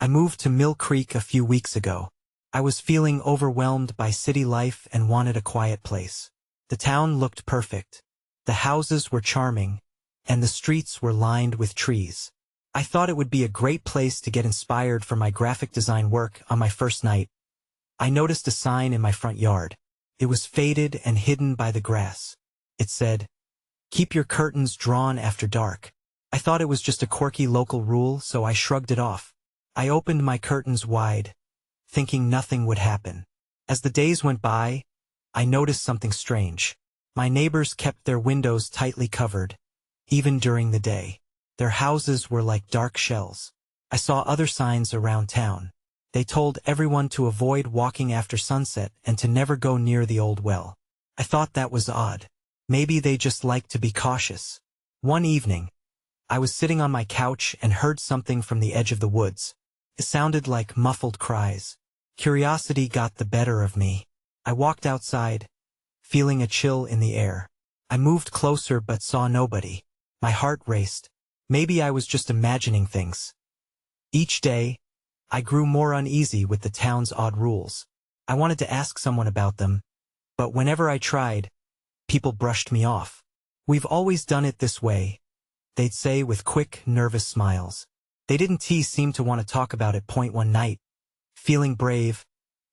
I moved to Mill Creek a few weeks ago. I was feeling overwhelmed by city life and wanted a quiet place. The town looked perfect. The houses were charming, and the streets were lined with trees. I thought it would be a great place to get inspired for my graphic design work on my first night. I noticed a sign in my front yard. It was faded and hidden by the grass. It said, "Keep your curtains drawn after dark." I thought it was just a quirky local rule, so I shrugged it off. I opened my curtains wide, thinking nothing would happen. As the days went by, I noticed something strange. My neighbors kept their windows tightly covered, even during the day. Their houses were like dark shells. I saw other signs around town. They told everyone to avoid walking after sunset and to never go near the old well. I thought that was odd. Maybe they just liked to be cautious. One evening, I was sitting on my couch and heard something from the edge of the woods. It sounded like muffled cries. Curiosity got the better of me. I walked outside, feeling a chill in the air. I moved closer but saw nobody. My heart raced. Maybe I was just imagining things. Each day, I grew more uneasy with the town's odd rules. I wanted to ask someone about them, but whenever I tried, people brushed me off. "We've always done it this way," they'd say with quick, nervous smiles. They didn't seem to want to talk about it. One night, feeling brave,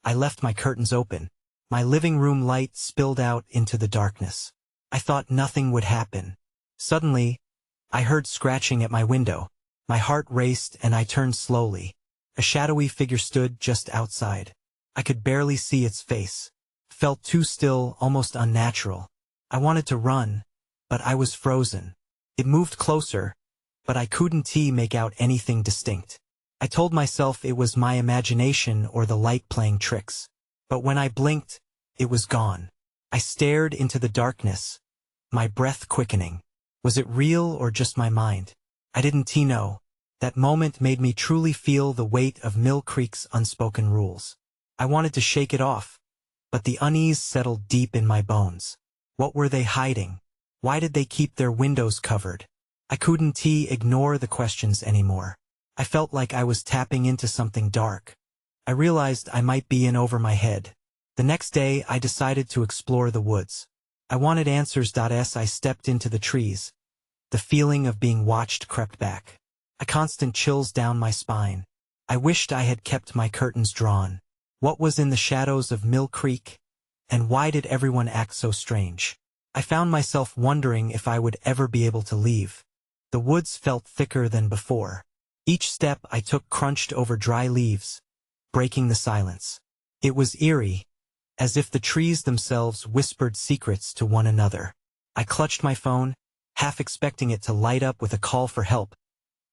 I left my curtains open. My living room light spilled out into the darkness. I thought nothing would happen. Suddenly, I heard scratching at my window. My heart raced and I turned slowly. A shadowy figure stood just outside. I could barely see its face. Felt too still, almost unnatural. I wanted to run, but I was frozen. It moved closer, but I couldn't make out anything distinct. I told myself it was my imagination or the light playing tricks. But when I blinked, it was gone. I stared into the darkness, my breath quickening. Was it real or just my mind? I didn't know. That moment made me truly feel the weight of Mill Creek's unspoken rules. I wanted to shake it off, but the unease settled deep in my bones. What were they hiding? Why did they keep their windows covered? I couldn't ignore the questions anymore. I felt like I was tapping into something dark. I realized I might be in over my head. The next day, I decided to explore the woods. I wanted answers. As I stepped into the trees, the feeling of being watched crept back. A constant chills down my spine. I wished I had kept my curtains drawn. What was in the shadows of Mill Creek? And why did everyone act so strange? I found myself wondering if I would ever be able to leave. The woods felt thicker than before. Each step I took crunched over dry leaves, breaking the silence. It was eerie, as if the trees themselves whispered secrets to one another. I clutched my phone, half expecting it to light up with a call for help,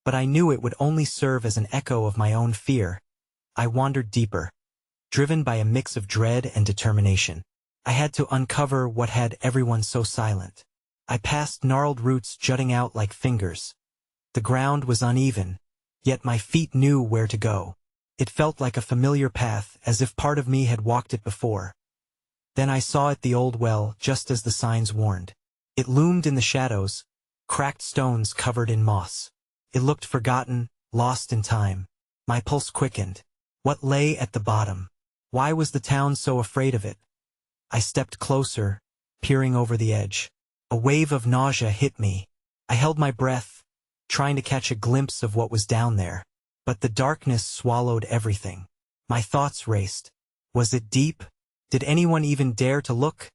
but I knew it would only serve as an echo of my own fear. I wandered deeper, driven by a mix of dread and determination. I had to uncover what had everyone so silent. I passed gnarled roots jutting out like fingers. The ground was uneven, yet my feet knew where to go. It felt like a familiar path, as if part of me had walked it before. Then I saw it, the old well, just as the signs warned. It loomed in the shadows, cracked stones covered in moss. It looked forgotten, lost in time. My pulse quickened. What lay at the bottom? Why was the town so afraid of it? I stepped closer, peering over the edge. A wave of nausea hit me. I held my breath, trying to catch a glimpse of what was down there. But the darkness swallowed everything. My thoughts raced. Was it deep? Did anyone even dare to look?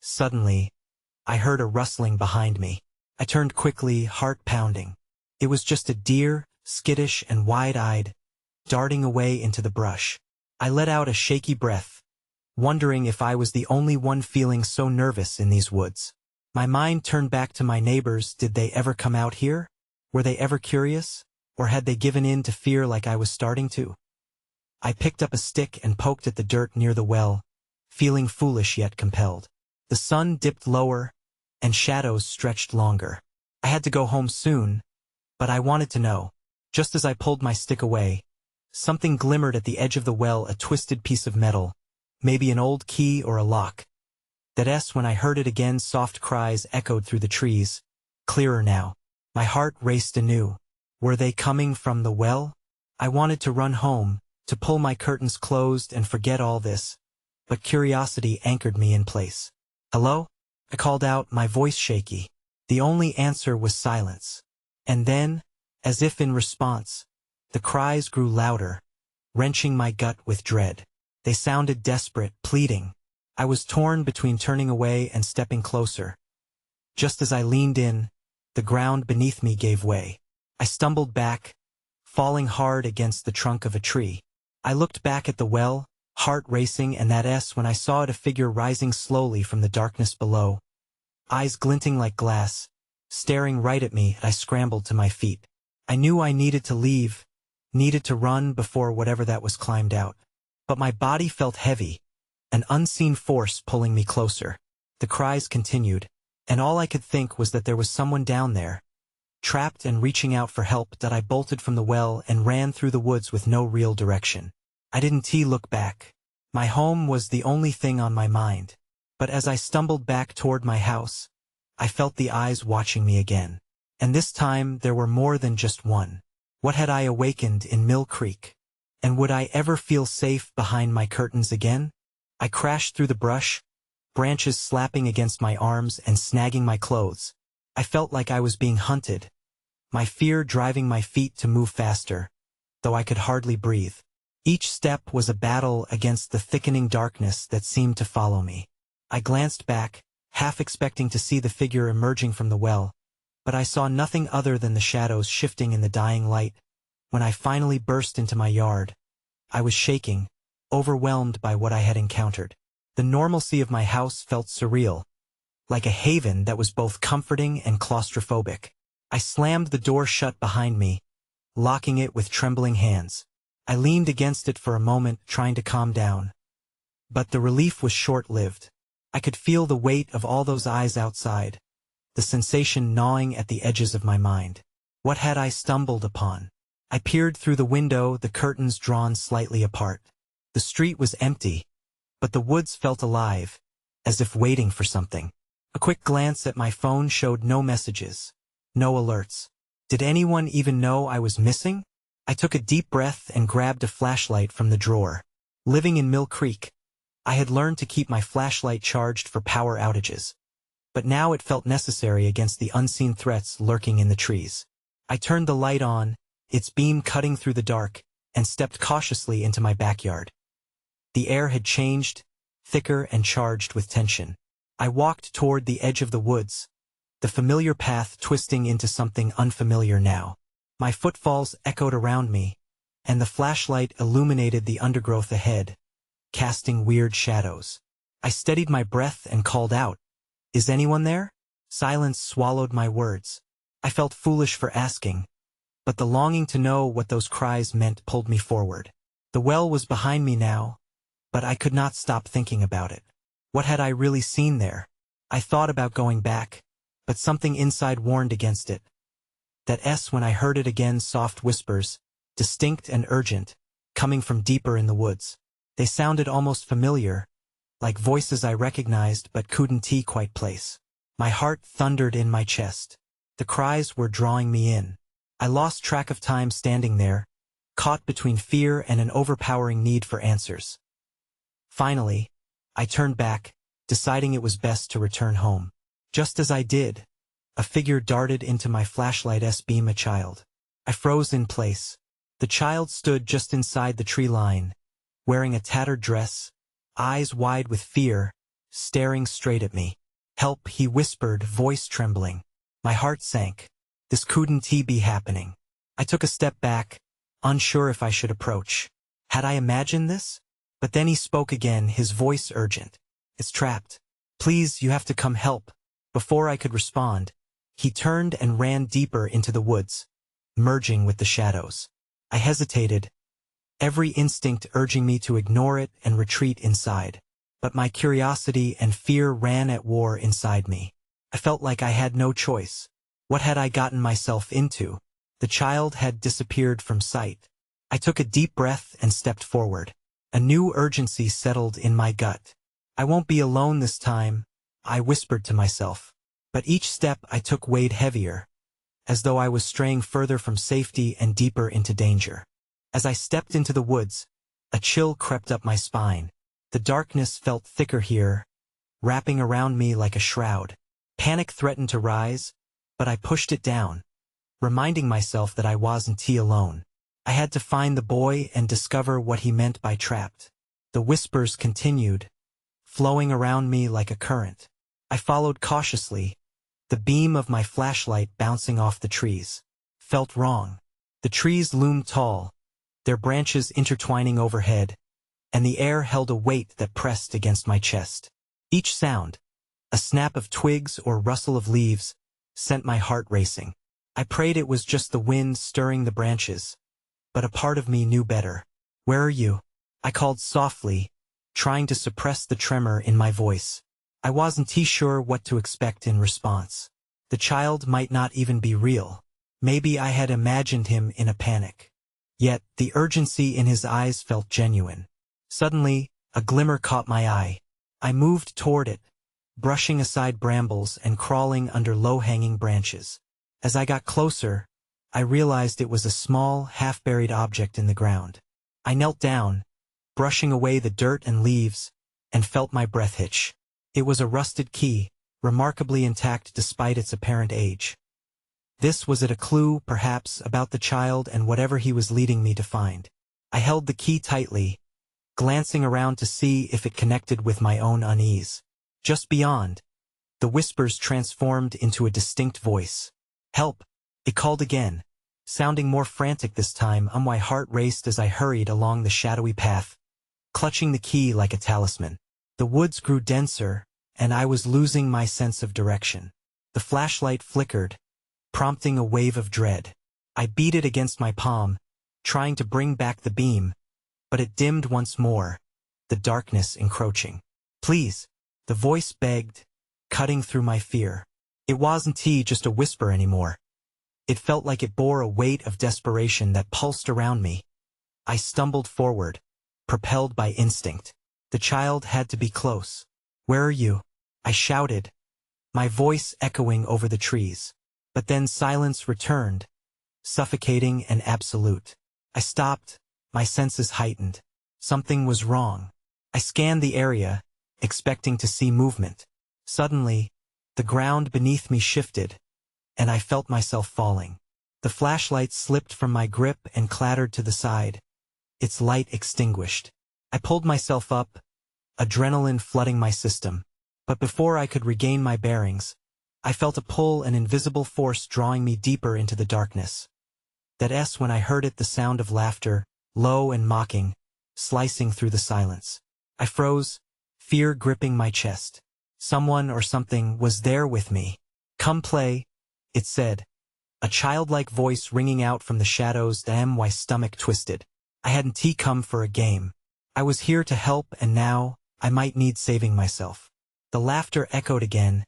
Suddenly, I heard a rustling behind me. I turned quickly, heart pounding. It was just a deer, skittish and wide-eyed, darting away into the brush. I let out a shaky breath, wondering if I was the only one feeling so nervous in these woods. My mind turned back to my neighbors. Did they ever come out here? Were they ever curious? Or had they given in to fear like I was starting to? I picked up a stick and poked at the dirt near the well, feeling foolish yet compelled. The sun dipped lower, and shadows stretched longer. I had to go home soon, but I wanted to know. Just as I pulled my stick away, something glimmered at the edge of the well, a twisted piece of metal, maybe an old key or a lock. When I heard it again, soft cries echoed through the trees, clearer now. My heart raced anew. Were they coming from the well? I wanted to run home, to pull my curtains closed and forget all this, but curiosity anchored me in place. "Hello?" I called out, my voice shaky. The only answer was silence. And then, as if in response, the cries grew louder, wrenching my gut with dread. They sounded desperate, pleading. I was torn between turning away and stepping closer. Just as I leaned in, the ground beneath me gave way. I stumbled back, falling hard against the trunk of a tree. I looked back at the well, heart racing, and when I saw it, a figure rising slowly from the darkness below. Eyes glinting like glass, staring right at me. I scrambled to my feet. I knew I needed to leave, needed to run before whatever that was climbed out. But my body felt heavy, an unseen force pulling me closer. The cries continued, and all I could think was that there was someone down there, trapped and reaching out for help. That I bolted from the well and ran through the woods with no real direction. I didn't look back. My home was the only thing on my mind. But as I stumbled back toward my house, I felt the eyes watching me again. And this time there were more than just one. What had I awakened in Mill Creek? And would I ever feel safe behind my curtains again? I crashed through the brush, branches slapping against my arms and snagging my clothes. I felt like I was being hunted, my fear driving my feet to move faster, though I could hardly breathe. Each step was a battle against the thickening darkness that seemed to follow me. I glanced back, half expecting to see the figure emerging from the well, but I saw nothing other than the shadows shifting in the dying light. When I finally burst into my yard, I was shaking, overwhelmed by what I had encountered. The normalcy of my house felt surreal, like a haven that was both comforting and claustrophobic. I slammed the door shut behind me, locking it with trembling hands. I leaned against it for a moment, trying to calm down. But the relief was short-lived. I could feel the weight of all those eyes outside, the sensation gnawing at the edges of my mind. What had I stumbled upon? I peered through the window, the curtains drawn slightly apart. The street was empty, but the woods felt alive, as if waiting for something. A quick glance at my phone showed no messages, no alerts. Did anyone even know I was missing? I took a deep breath and grabbed a flashlight from the drawer. Living in Mill Creek, I had learned to keep my flashlight charged for power outages. But now it felt necessary against the unseen threats lurking in the trees. I turned the light on, its beam cutting through the dark, and stepped cautiously into my backyard. The air had changed, thicker and charged with tension. I walked toward the edge of the woods, the familiar path twisting into something unfamiliar now. My footfalls echoed around me, and the flashlight illuminated the undergrowth ahead, casting weird shadows. I steadied my breath and called out, "Is anyone there?" Silence swallowed my words. I felt foolish for asking, but the longing to know what those cries meant pulled me forward. The well was behind me now, but I could not stop thinking about it. What had I really seen there? I thought about going back, but something inside warned against it. When I heard it again, soft whispers, distinct and urgent, coming from deeper in the woods. They sounded almost familiar, like voices I recognized but couldn't quite place. My heart thundered in my chest. The cries were drawing me in. I lost track of time standing there, caught between fear and an overpowering need for answers. Finally, I turned back, deciding it was best to return home. Just as I did, a figure darted into my flashlight's beam, a child. I froze in place. The child stood just inside the tree line, wearing a tattered dress, eyes wide with fear, staring straight at me. "Help," he whispered, voice trembling. My heart sank. This couldn't be happening. I took a step back, unsure if I should approach. Had I imagined this? But then he spoke again, his voice urgent. "It's trapped. Please, you have to come help." Before I could respond, he turned and ran deeper into the woods, merging with the shadows. I hesitated, every instinct urging me to ignore it and retreat inside. But my curiosity and fear ran at war inside me. I felt like I had no choice. What had I gotten myself into? The child had disappeared from sight. I took a deep breath and stepped forward. A new urgency settled in my gut. "I won't be alone this time," I whispered to myself. But each step I took weighed heavier, as though I was straying further from safety and deeper into danger. As I stepped into the woods, a chill crept up my spine. The darkness felt thicker here, wrapping around me like a shroud. Panic threatened to rise, but I pushed it down, reminding myself that I wasn't alone. I had to find the boy and discover what he meant by trapped. The whispers continued, flowing around me like a current. I followed cautiously, the beam of my flashlight bouncing off the trees. Felt wrong. The trees loomed tall, their branches intertwining overhead, and the air held a weight that pressed against my chest. Each sound, a snap of twigs or rustle of leaves, sent my heart racing. I prayed it was just the wind stirring the branches, but a part of me knew better. "Where are you?" I called softly, trying to suppress the tremor in my voice. I wasn't sure what to expect in response. The child might not even be real. Maybe I had imagined him in a panic. Yet, the urgency in his eyes felt genuine. Suddenly, a glimmer caught my eye. I moved toward it, brushing aside brambles and crawling under low-hanging branches. As I got closer, I realized it was a small, half-buried object in the ground. I knelt down, brushing away the dirt and leaves, and felt my breath hitch. It was a rusted key, remarkably intact despite its apparent age. Was it a clue, perhaps, about the child and whatever he was leading me to find? I held the key tightly, glancing around to see if it connected with my own unease. Just beyond, the whispers transformed into a distinct voice. "Help!" It called again, sounding more frantic this time. My heart raced as I hurried along the shadowy path, clutching the key like a talisman. The woods grew denser, and I was losing my sense of direction. The flashlight flickered, prompting a wave of dread. I beat it against my palm, trying to bring back the beam, but it dimmed once more, the darkness encroaching. "Please," the voice begged, cutting through my fear. It wasn't just a whisper anymore. It felt like it bore a weight of desperation that pulsed around me. I stumbled forward, propelled by instinct. The child had to be close. "Where are you?" I shouted, my voice echoing over the trees. But then silence returned, suffocating and absolute. I stopped, my senses heightened. Something was wrong. I scanned the area, expecting to see movement. Suddenly, the ground beneath me shifted, and I felt myself falling. The flashlight slipped from my grip and clattered to the side, its light extinguished. I pulled myself up, adrenaline flooding my system. But before I could regain my bearings, I felt a pull, an invisible force drawing me deeper into the darkness. When I heard it, the sound of laughter, low and mocking, slicing through the silence. I froze, fear gripping my chest. Someone or something was there with me. "Come play," it said, a childlike voice ringing out from the shadows. My stomach twisted. I hadn't come for a game. I was here to help, and now, I might need saving myself. The laughter echoed again,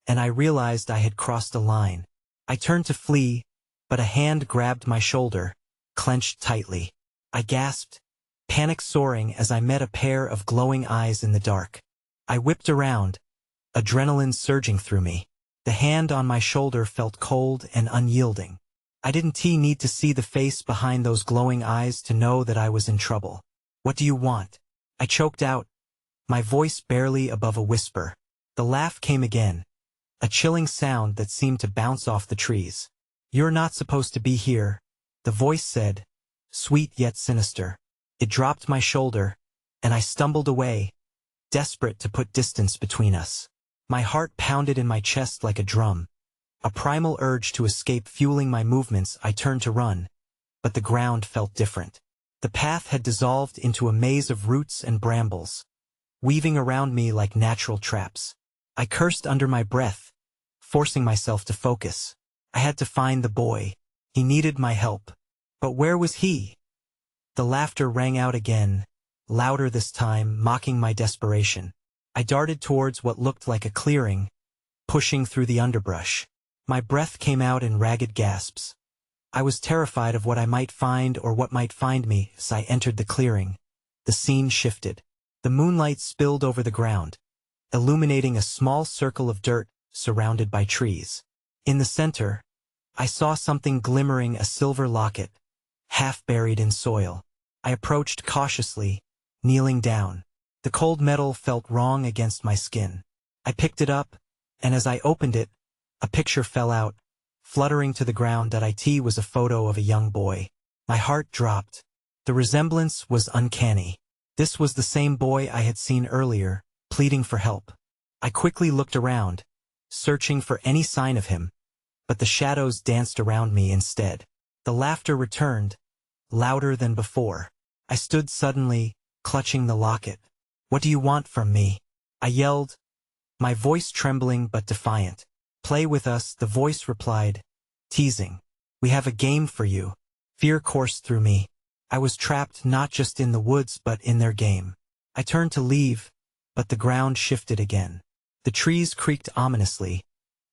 and I realized I had crossed a line. I turned to flee, but a hand grabbed my shoulder, clenched tightly. I gasped, panic soaring as I met a pair of glowing eyes in the dark. I whipped around, adrenaline surging through me. The hand on my shoulder felt cold and unyielding. I didn't need to see the face behind those glowing eyes to know that I was in trouble. "What do you want?" I choked out, my voice barely above a whisper. The laugh came again, a chilling sound that seemed to bounce off the trees. "You're not supposed to be here," the voice said, sweet yet sinister. It dropped my shoulder, and I stumbled away, desperate to put distance between us. My heart pounded in my chest like a drum, a primal urge to escape fueling my movements. I turned to run, but the ground felt different. The path had dissolved into a maze of roots and brambles, weaving around me like natural traps. I cursed under my breath, forcing myself to focus. I had to find the boy. He needed my help. But where was he? The laughter rang out again, louder this time, mocking my desperation. I darted towards what looked like a clearing, pushing through the underbrush. My breath came out in ragged gasps. I was terrified of what I might find or what might find me. As I entered the clearing, the scene shifted. The moonlight spilled over the ground, illuminating a small circle of dirt surrounded by trees. In the center, I saw something glimmering, a silver locket, half buried in soil. I approached cautiously, kneeling down. The cold metal felt wrong against my skin. I picked it up, and as I opened it, a picture fell out, fluttering to the ground. It was a photo of a young boy. My heart dropped. The resemblance was uncanny. This was the same boy I had seen earlier, pleading for help. I quickly looked around, searching for any sign of him, but the shadows danced around me instead. The laughter returned, louder than before. I stood suddenly, clutching the locket. "What do you want from me?" I yelled, my voice trembling but defiant. "Play with us," the voice replied, teasing. "We have a game for you." Fear coursed through me. I was trapped not just in the woods but in their game. I turned to leave, but the ground shifted again. The trees creaked ominously,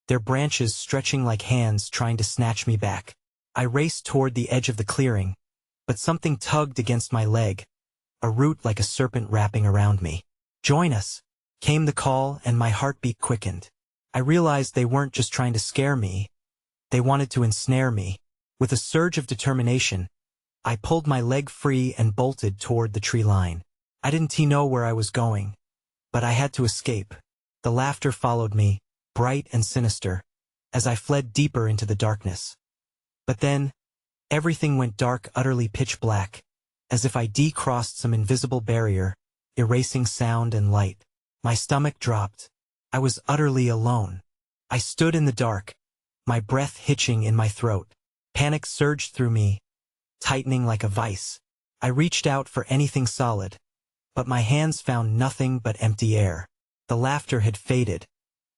their branches stretching like hands trying to snatch me back. I raced toward the edge of the clearing, but something tugged against my leg, a root like a serpent wrapping around me. "Join us," came the call, and my heartbeat quickened. I realized they weren't just trying to scare me, they wanted to ensnare me. With a surge of determination, I pulled my leg free and bolted toward the tree line. I didn't know where I was going, but I had to escape. The laughter followed me, bright and sinister, as I fled deeper into the darkness. But then, everything went dark, utterly pitch black, as if I crossed some invisible barrier, erasing sound and light. My stomach dropped. I was utterly alone. I stood in the dark, my breath hitching in my throat. Panic surged through me, tightening like a vice. I reached out for anything solid, but my hands found nothing but empty air. The laughter had faded,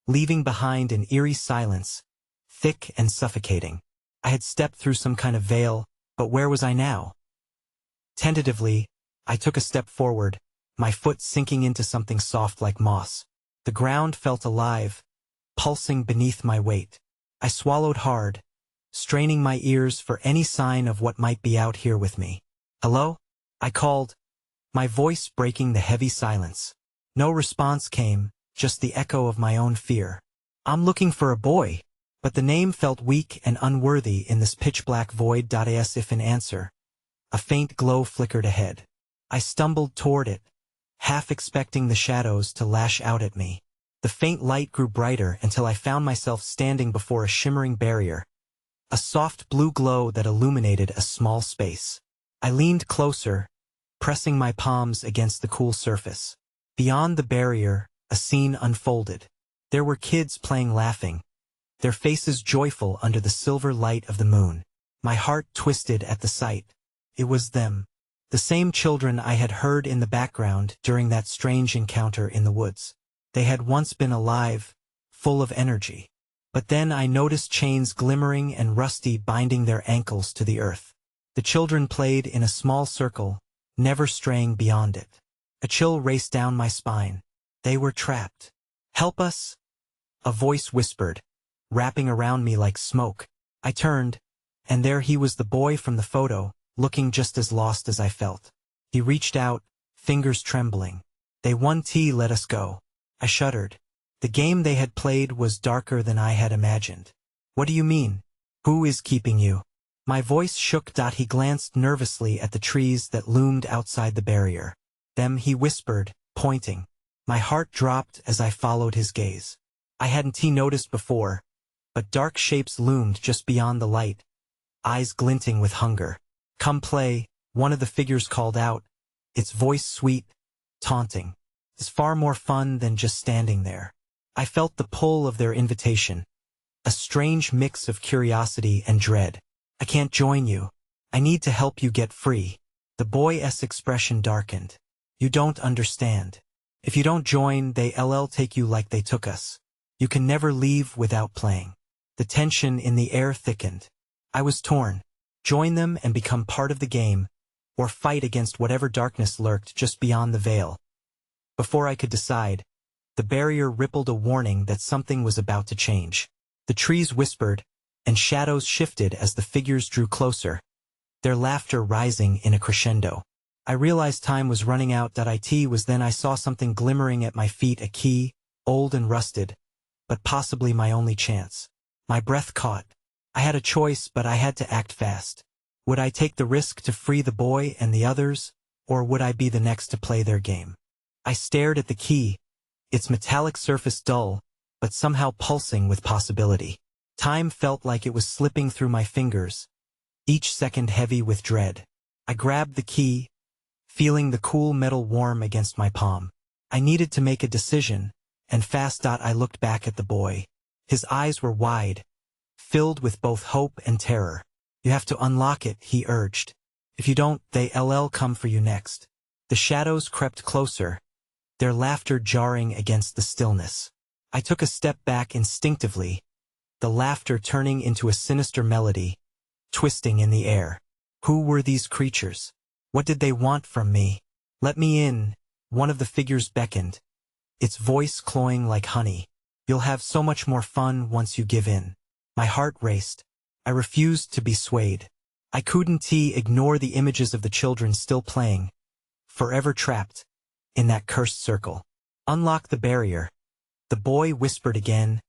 leaving behind an eerie silence, thick and suffocating. I had stepped through some kind of veil, but where was I now? Tentatively, I took a step forward, my foot sinking into something soft like moss. The ground felt alive, pulsing beneath my weight. I swallowed hard, straining my ears for any sign of what might be out here with me. "Hello?" I called, my voice breaking the heavy silence. No response came, just the echo of my own fear. "I'm looking for a boy," but the name felt weak and unworthy in this pitch-black void. As if in answer, a faint glow flickered ahead. I stumbled toward it, half expecting the shadows to lash out at me. The faint light grew brighter until I found myself standing before a shimmering barrier, a soft blue glow that illuminated a small space. I leaned closer, pressing my palms against the cool surface. Beyond the barrier, a scene unfolded. There were kids playing, laughing, their faces joyful under the silver light of the moon. My heart twisted at the sight. It was them, the same children I had heard in the background during that strange encounter in the woods. They had once been alive, full of energy. But then I noticed chains glimmering and rusty binding their ankles to the earth. The children played in a small circle, never straying beyond it. A chill raced down my spine. They were trapped. "Help us," a voice whispered, wrapping around me like smoke. I turned, and there he was, the boy from the photo, looking just as lost as I felt. He reached out, fingers trembling. "They won't let us go." I shuddered. The game they had played was darker than I had imagined. "What do you mean? Who is keeping you?" My voice shook. He glanced nervously at the trees that loomed outside the barrier. "Them," he whispered, pointing. My heart dropped as I followed his gaze. I hadn't noticed before, but dark shapes loomed just beyond the light, eyes glinting with hunger. "Come play," one of the figures called out, its voice sweet, taunting. "It's far more fun than just standing there." I felt the pull of their invitation, a strange mix of curiosity and dread. "I can't join you. I need to help you get free." The boy's expression darkened. "You don't understand. If you don't join, they'll take you like they took us. You can never leave without playing." The tension in the air thickened. I was torn. Join them and become part of the game, or fight against whatever darkness lurked just beyond the veil. Before I could decide, the barrier rippled a warning that something was about to change. The trees whispered, and shadows shifted as the figures drew closer, their laughter rising in a crescendo. I realized time was running out. It was then I saw something glimmering at my feet, a key, old and rusted, but possibly my only chance. My breath caught. I had a choice, but I had to act fast. Would I take the risk to free the boy and the others, or would I be the next to play their game? I stared at the key, its metallic surface dull, but somehow pulsing with possibility. Time felt like it was slipping through my fingers, each second heavy with dread. I grabbed the key, feeling the cool metal warm against my palm. I needed to make a decision, and fast. I looked back at the boy. His eyes were wide, filled with both hope and terror. You have to unlock it, he urged. If you don't, they'll come for you next. The shadows crept closer, their laughter jarring against the stillness. I took a step back instinctively, the laughter turning into a sinister melody, twisting in the air. Who were these creatures? What did they want from me? Let me in, one of the figures beckoned, its voice cloying like honey. You'll have so much more fun once you give in. My heart raced. I refused to be swayed. I couldn't ignore the images of the children still playing, forever trapped in that cursed circle. Unlock the barrier. The boy whispered again,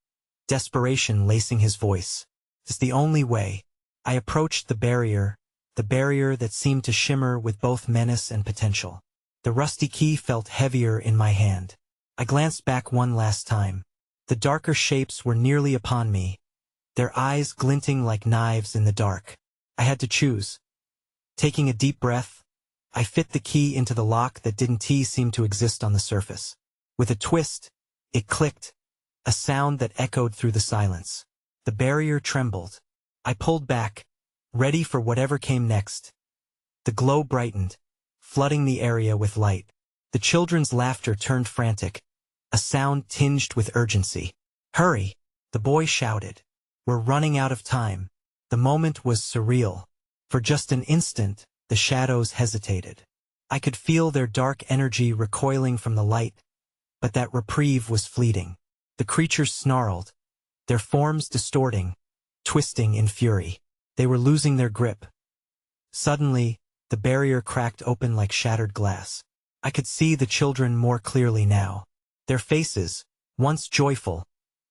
desperation lacing his voice. It's the only way. I approached the barrier that seemed to shimmer with both menace and potential. The rusty key felt heavier in my hand. I glanced back one last time. The darker shapes were nearly upon me, their eyes glinting like knives in the dark. I had to choose. Taking a deep breath, I fit the key into the lock that didn't seem to exist on the surface. With a twist, it clicked, a sound that echoed through the silence. The barrier trembled. I pulled back, ready for whatever came next. The glow brightened, flooding the area with light. The children's laughter turned frantic, a sound tinged with urgency. Hurry! The boy shouted. We're running out of time. The moment was surreal. For just an instant, the shadows hesitated. I could feel their dark energy recoiling from the light, but that reprieve was fleeting. The creatures snarled, their forms distorting, twisting in fury. They were losing their grip. Suddenly, the barrier cracked open like shattered glass. I could see the children more clearly now. Their faces, once joyful,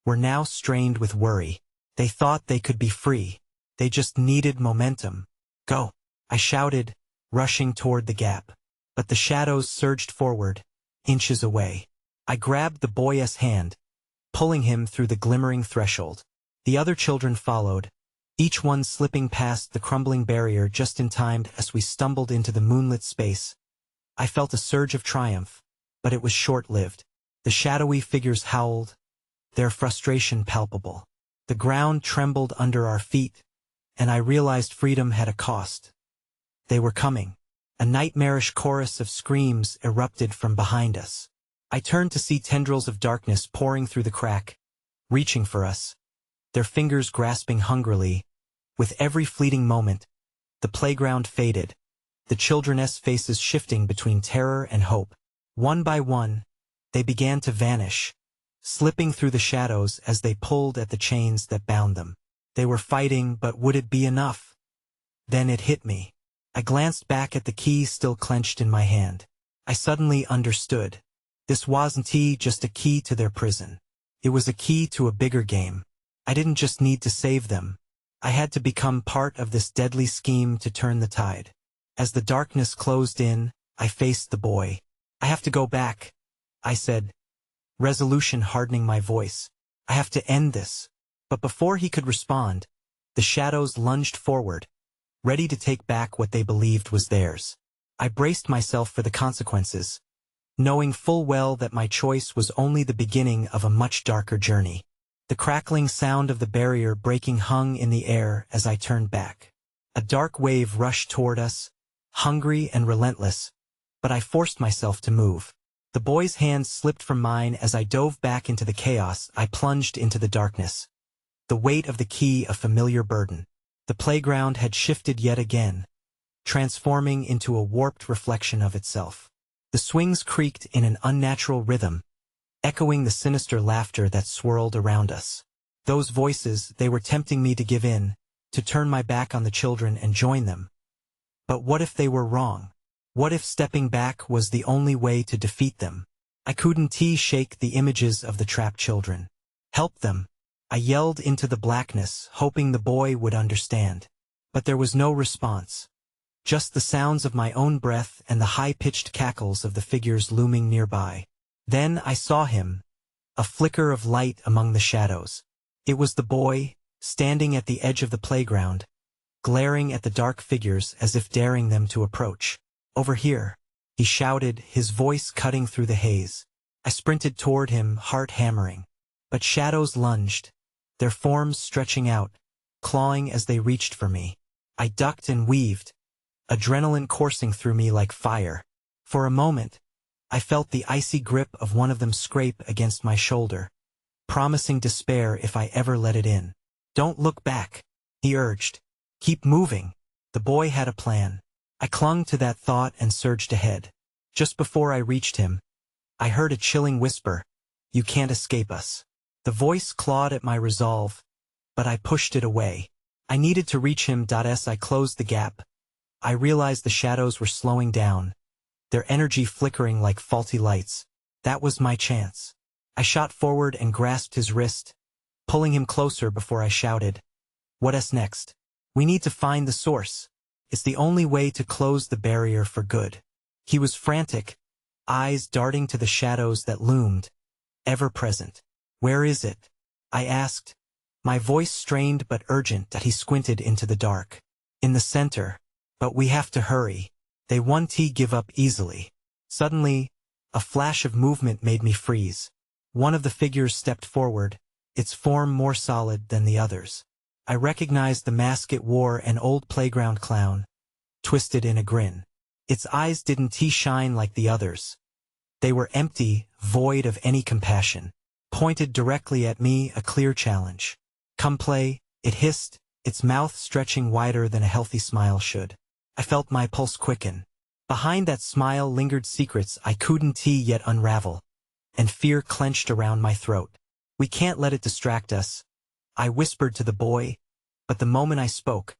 were now strained with worry. They thought they could be free. They just needed momentum. Go! I shouted, rushing toward the gap. But the shadows surged forward, inches away. I grabbed the boy's hand, pulling him through the glimmering threshold. The other children followed, each one slipping past the crumbling barrier just in time as we stumbled into the moonlit space. I felt a surge of triumph, but it was short-lived. The shadowy figures howled, their frustration palpable. The ground trembled under our feet, and I realized freedom had a cost. They were coming. A nightmarish chorus of screams erupted from behind us. I turned to see tendrils of darkness pouring through the crack, reaching for us, their fingers grasping hungrily. With every fleeting moment, the playground faded, the children's faces shifting between terror and hope. One by one, they began to vanish, slipping through the shadows as they pulled at the chains that bound them. They were fighting, but would it be enough? Then it hit me. I glanced back at the key still clenched in my hand. I suddenly understood. This wasn't just a key to their prison. It was a key to a bigger game. I didn't just need to save them. I had to become part of this deadly scheme to turn the tide. As the darkness closed in, I faced the boy. I have to go back, I said, resolution hardening my voice. I have to end this. But before he could respond, the shadows lunged forward, ready to take back what they believed was theirs. I braced myself for the consequences, knowing full well that my choice was only the beginning of a much darker journey. The crackling sound of the barrier breaking hung in the air as I turned back. A dark wave rushed toward us, hungry and relentless, but I forced myself to move. The boy's hand slipped from mine as I dove back into the chaos. I plunged into the darkness. The weight of the key a familiar burden. The playground had shifted yet again, transforming into a warped reflection of itself. The swings creaked in an unnatural rhythm, echoing the sinister laughter that swirled around us. Those voices, they were tempting me to give in, to turn my back on the children and join them. But what if they were wrong? What if stepping back was the only way to defeat them? I couldn't shake the images of the trapped children. Help them! I yelled into the blackness, hoping the boy would understand. But there was no response. Just the sounds of my own breath and the high-pitched cackles of the figures looming nearby. Then I saw him, a flicker of light among the shadows. It was the boy, standing at the edge of the playground, glaring at the dark figures as if daring them to approach. "Over here," he shouted, his voice cutting through the haze. I sprinted toward him, heart hammering. But shadows lunged, their forms stretching out, clawing as they reached for me. I ducked and weaved, adrenaline coursing through me like fire. For a moment, I felt the icy grip of one of them scrape against my shoulder, promising despair if I ever let it in. "Don't look back," he urged. "Keep moving." The boy had a plan. I clung to that thought and surged ahead. Just before I reached him, I heard a chilling whisper, "You can't escape us." The voice clawed at my resolve, but I pushed it away. I needed to reach him. As I closed the gap, I realized the shadows were slowing down, their energy flickering like faulty lights. That was my chance. I shot forward and grasped his wrist, pulling him closer before I shouted, "What's next?" "We need to find the source. It's the only way to close the barrier for good." He was frantic, eyes darting to the shadows that loomed, ever present. "Where is it?" I asked, my voice strained but urgent. That he squinted into the dark. "In the center. But we have to hurry. They won't give up easily." Suddenly, a flash of movement made me freeze. One of the figures stepped forward, its form more solid than the others. I recognized the mask it wore, an old playground clown, twisted in a grin. Its eyes didn't shine like the others. They were empty, void of any compassion. Pointed directly at me, a clear challenge. "Come play," it hissed, its mouth stretching wider than a healthy smile should. I felt my pulse quicken. Behind that smile lingered secrets I couldn't yet unravel, and fear clenched around my throat. "We can't let it distract us," I whispered to the boy, but the moment I spoke,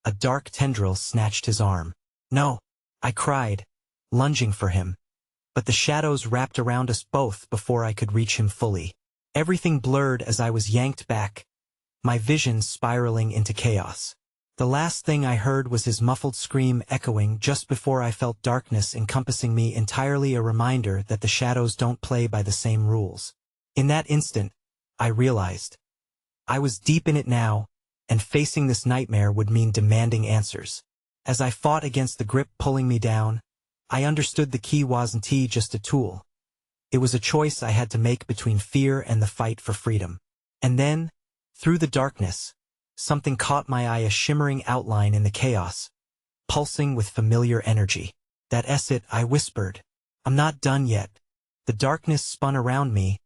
a dark tendril snatched his arm. "No," I cried, lunging for him. But the shadows wrapped around us both before I could reach him fully. Everything blurred as I was yanked back, my vision spiraling into chaos. The last thing I heard was his muffled scream echoing just before I felt darkness encompassing me entirely, a reminder that the shadows don't play by the same rules. In that instant, I realized I was deep in it now, and facing this nightmare would mean demanding answers. As I fought against the grip pulling me down, I understood the key wasn't just a tool. It was a choice I had to make between fear and the fight for freedom. And then, through the darkness, something caught my eye, a shimmering outline in the chaos, pulsing with familiar energy. "That's it," I whispered. "I'm not done yet." The darkness spun around me,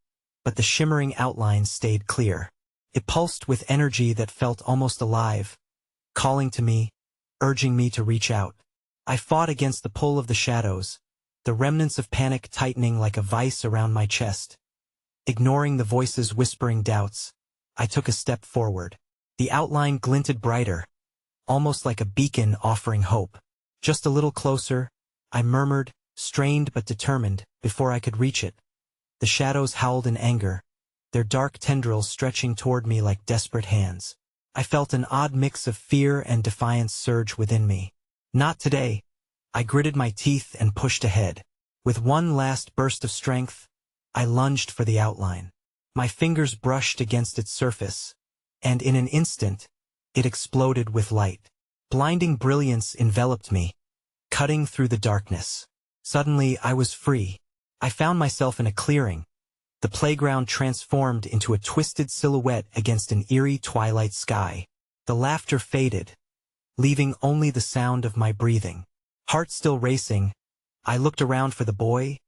but the shimmering outline stayed clear. It pulsed with energy that felt almost alive, calling to me, urging me to reach out. I fought against the pull of the shadows, the remnants of panic tightening like a vice around my chest. Ignoring the voices whispering doubts, I took a step forward. The outline glinted brighter, almost like a beacon offering hope. "Just a little closer," I murmured, strained but determined, before I could reach it. The shadows howled in anger, their dark tendrils stretching toward me like desperate hands. I felt an odd mix of fear and defiance surge within me. "Not today." I gritted my teeth and pushed ahead. With one last burst of strength, I lunged for the outline. My fingers brushed against its surface, and in an instant, it exploded with light. Blinding brilliance enveloped me, cutting through the darkness. Suddenly, I was free. I found myself in a clearing. The playground transformed into a twisted silhouette against an eerie twilight sky. The laughter faded, leaving only the sound of my breathing. Heart still racing, I looked around for the boy,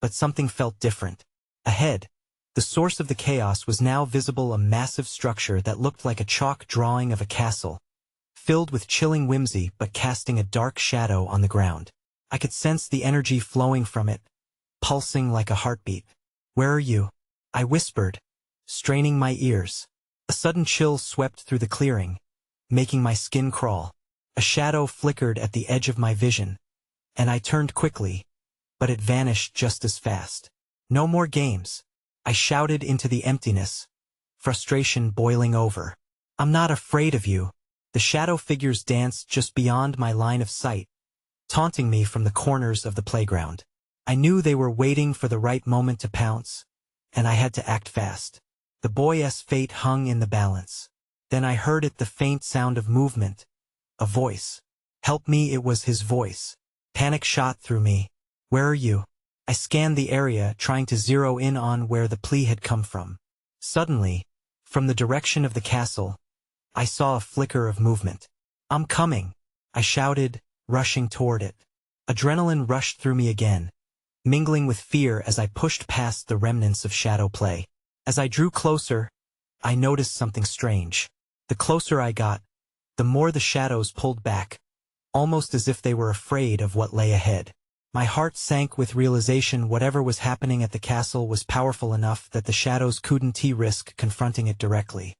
but something felt different. Ahead, the source of the chaos was now visible, a massive structure that looked like a chalk drawing of a castle, filled with chilling whimsy but casting a dark shadow on the ground. I could sense the energy flowing from it, pulsing like a heartbeat. "Where are you?" I whispered, straining my ears. A sudden chill swept through the clearing, making my skin crawl. A shadow flickered at the edge of my vision, and I turned quickly, but it vanished just as fast. "No more games," I shouted into the emptiness, frustration boiling over. "I'm not afraid of you." The shadow figures danced just beyond my line of sight, taunting me from the corners of the playground. I knew they were waiting for the right moment to pounce, and I had to act fast. The boy's fate hung in the balance. Then I heard it, the faint sound of movement. A voice. Help me, it was his voice. Panic shot through me. Where are you? I scanned the area, trying to zero in on where the plea had come from. Suddenly, from the direction of the castle, I saw a flicker of movement. I'm coming, I shouted, rushing toward it. Adrenaline rushed through me again, mingling with fear as I pushed past the remnants of shadow play. As I drew closer, I noticed something strange. The closer I got, the more the shadows pulled back, almost as if they were afraid of what lay ahead. My heart sank with realization whatever was happening at the castle was powerful enough that the shadows couldn't risk confronting it directly.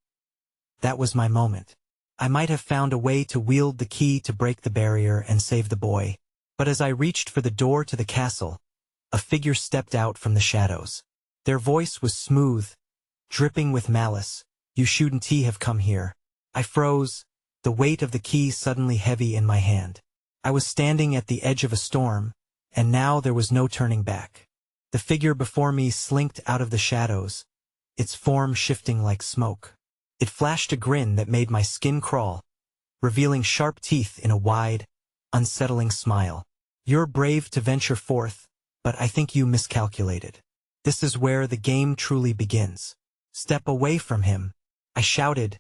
That was my moment. I might have found a way to wield the key to break the barrier and save the boy. But as I reached for the door to the castle, a figure stepped out from the shadows. Their voice was smooth, dripping with malice. You shouldn't have come here. I froze, the weight of the key suddenly heavy in my hand. I was standing at the edge of a storm, and now there was no turning back. The figure before me slinked out of the shadows, its form shifting like smoke. It flashed a grin that made my skin crawl, revealing sharp teeth in a wide, unsettling smile. You're brave to venture forth, but I think you miscalculated. This is where the game truly begins. Step away from him, I shouted,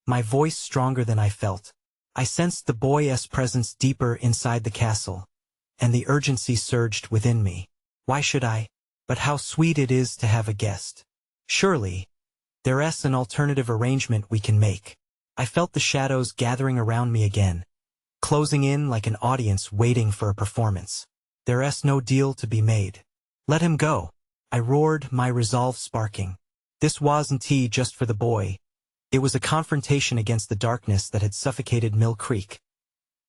my voice stronger than I felt. I sensed the boy's presence deeper inside the castle, and the urgency surged within me. Why should I? But how sweet it is to have a guest. Surely, there's an alternative arrangement we can make. I felt the shadows gathering around me again, closing in like an audience waiting for a performance. There's no deal to be made. Let him go, I roared, my resolve sparking. This wasn't just for the boy. It was a confrontation against the darkness that had suffocated Mill Creek.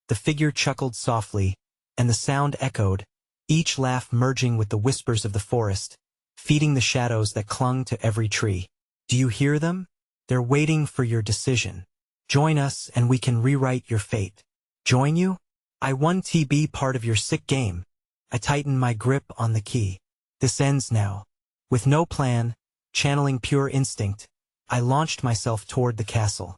The figure chuckled softly, and the sound echoed, each laugh merging with the whispers of the forest, feeding the shadows that clung to every tree. Do you hear them? They're waiting for your decision. Join us and we can rewrite your fate. Join you? I want to be part of your sick game. I tightened my grip on the key. This ends now. With no plan, channeling pure instinct, I launched myself toward the castle.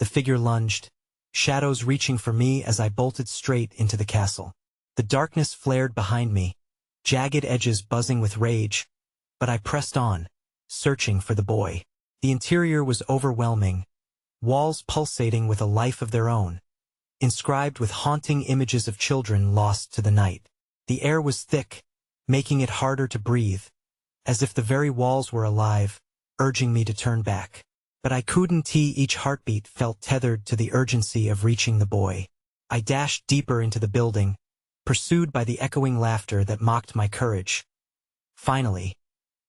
The figure lunged, shadows reaching for me as I bolted straight into the castle. The darkness flared behind me, jagged edges buzzing with rage, but I pressed on, searching for the boy. The interior was overwhelming, walls pulsating with a life of their own, inscribed with haunting images of children lost to the night. The air was thick, making it harder to breathe, as if the very walls were alive, urging me to turn back. But I couldn't. Each heartbeat felt tethered to the urgency of reaching the boy. I dashed deeper into the building, pursued by the echoing laughter that mocked my courage. Finally,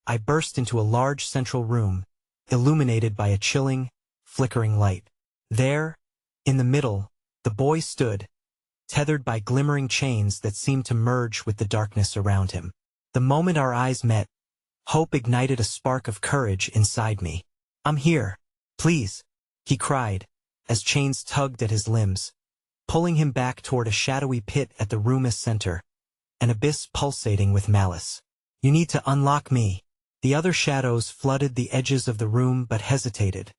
I burst into a large central room, illuminated by a chilling, flickering light. There, in the middle, the boy stood, tethered by glimmering chains that seemed to merge with the darkness around him. The moment our eyes met, hope ignited a spark of courage inside me. I'm here, please, he cried, as chains tugged at his limbs, pulling him back toward a shadowy pit at the room's center, an abyss pulsating with malice. You need to unlock me. The other shadows flooded the edges of the room but hesitated,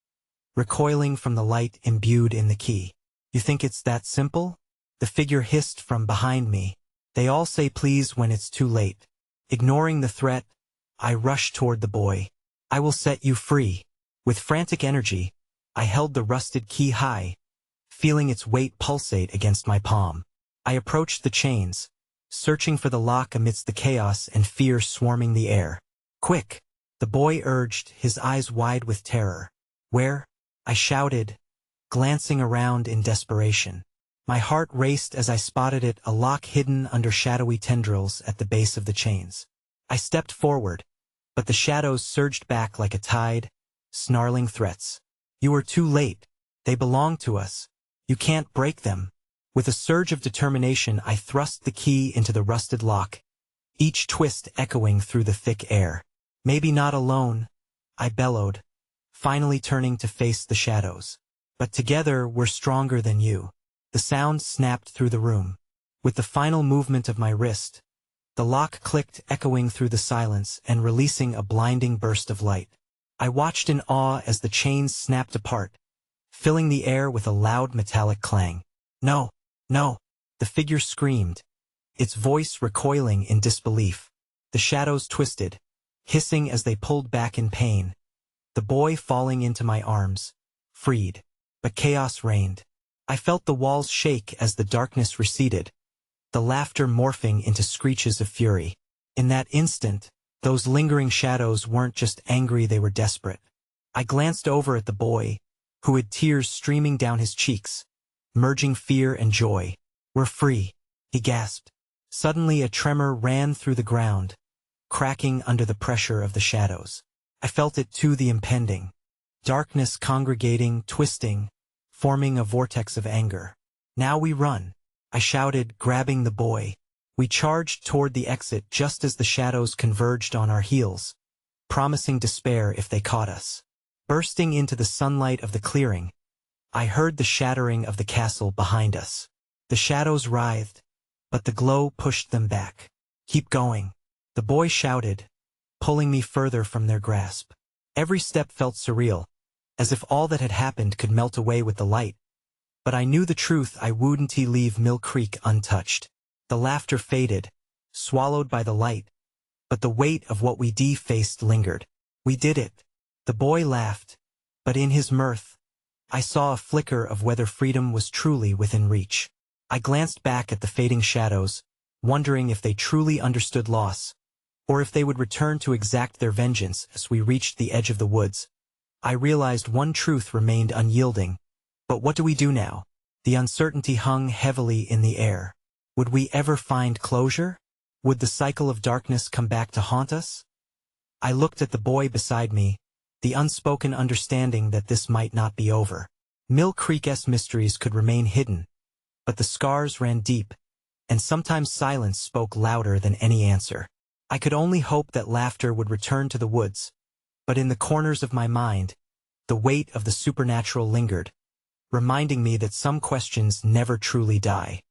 recoiling from the light imbued in the key. You think it's that simple? The figure hissed from behind me. They all say please when it's too late. Ignoring the threat, I rushed toward the boy. I will set you free. With frantic energy, I held the rusted key high, feeling its weight pulsate against my palm. I approached the chains, searching for the lock amidst the chaos and fear swarming the air. Quick, the boy urged, his eyes wide with terror. Where? I shouted, glancing around in desperation. My heart raced as I spotted it, a lock hidden under shadowy tendrils at the base of the chains. I stepped forward, but the shadows surged back like a tide, snarling threats. You are too late. They belong to us. You can't break them. With a surge of determination, I thrust the key into the rusted lock, each twist echoing through the thick air. Maybe not alone, I bellowed, finally turning to face the shadows. But together we're stronger than you. The sound snapped through the room. With the final movement of my wrist, the lock clicked, echoing through the silence and releasing a blinding burst of light. I watched in awe as the chains snapped apart, filling the air with a loud metallic clang. No, no, the figure screamed, its voice recoiling in disbelief. The shadows twisted, hissing as they pulled back in pain. The boy falling into my arms, freed. But chaos reigned. I felt the walls shake as the darkness receded, the laughter morphing into screeches of fury. In that instant, those lingering shadows weren't just angry, they were desperate. I glanced over at the boy, who had tears streaming down his cheeks, merging fear and joy. "We're free," he gasped. Suddenly a tremor ran through the ground, cracking under the pressure of the shadows. I felt it too, the impending darkness congregating, twisting, forming a vortex of anger. "Now we run," I shouted, grabbing the boy. We charged toward the exit just as the shadows converged on our heels, promising despair if they caught us. Bursting into the sunlight of the clearing, I heard the shattering of the castle behind us. The shadows writhed, but the glow pushed them back. "Keep going," the boy shouted, pulling me further from their grasp. Every step felt surreal, as if all that had happened could melt away with the light. But I knew the truth, I wouldn't leave Mill Creek untouched. The laughter faded, swallowed by the light, but the weight of what we faced lingered. "We did it," the boy laughed, but in his mirth, I saw a flicker of whether freedom was truly within reach. I glanced back at the fading shadows, wondering if they truly understood loss, or if they would return to exact their vengeance. As we reached the edge of the woods, I realized one truth remained unyielding. But what do we do now? The uncertainty hung heavily in the air. Would we ever find closure? Would the cycle of darkness come back to haunt us? I looked at the boy beside me, the unspoken understanding that this might not be over. Mill Creek's mysteries could remain hidden, but the scars ran deep, and sometimes silence spoke louder than any answer. I could only hope that laughter would return to the woods, but in the corners of my mind, the weight of the supernatural lingered, reminding me that some questions never truly die.